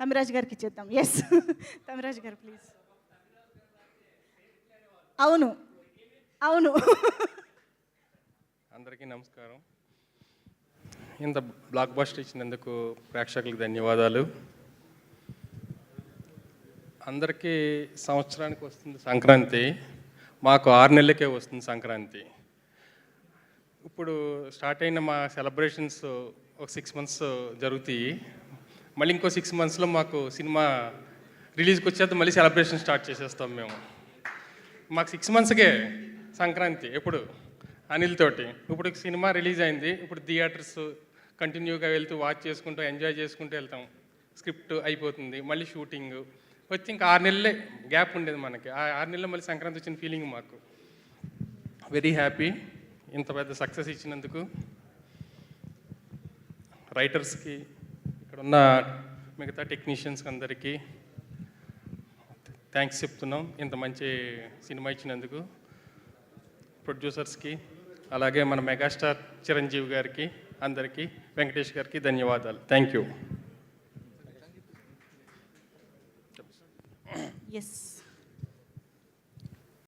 తమిరాజ్ గారికి ఇచ్చేద్దాం. ఎస్ తమిరాజ్ గారు ప్లీజ్. అవును అవును. అందరికీ నమస్కారం. ఇంత బ్లాక్ బస్టర్ ఇచ్చినందుకు ప్రేక్షకులకు ధన్యవాదాలు. అందరికీ సంవత్సరానికి వస్తుంది సంక్రాంతి, మాకు 6 నెలలకే వస్తుంది సంక్రాంతి. ఇప్పుడు స్టార్ట్ అయిన మా సెలబ్రేషన్స్ ఒక 6 మంత్స్ జరుగుతాయి. మళ్ళీ ఇంకో 6 మంత్స్లో మాకు సినిమా రిలీజ్కి వచ్చేది, మళ్ళీ సెలబ్రేషన్ స్టార్ట్ చేసేస్తాం మేము. మాకు 6 మంత్స్కే సంక్రాంతి ఎప్పుడు అనిల్ తోటి. ఇప్పుడు సినిమా రిలీజ్ అయింది, ఇప్పుడు థియేటర్స్ కంటిన్యూగా వెళ్తూ వాచ్ చేసుకుంటూ ఎంజాయ్ చేసుకుంటూ వెళ్తాం. స్క్రిప్ట్ అయిపోతుంది, మళ్ళీ షూటింగ్ వచ్చి ఇంకా 6 నెలలే గ్యాప్ ఉండేది మనకి. ఆ 6 నెలల్లో మళ్ళీ సంక్రాంతి వచ్చిన ఫీలింగ్ మాకు. వెరీ హ్యాపీ ఇంత పెద్ద సక్సెస్ ఇచ్చినందుకు. రైటర్స్కి, ఇక్కడ ఉన్న మిగతా టెక్నీషియన్స్కి అందరికీ థ్యాంక్స్ చెప్తున్నాం ఇంత మంచి సినిమా ఇచ్చినందుకు. ప్రొడ్యూసర్స్కి, అలాగే మన మెగాస్టార్ చిరంజీవి గారికి, అందరికీ, వెంకటేష్ గారికి ధన్యవాదాలు. Thank you. ఎస్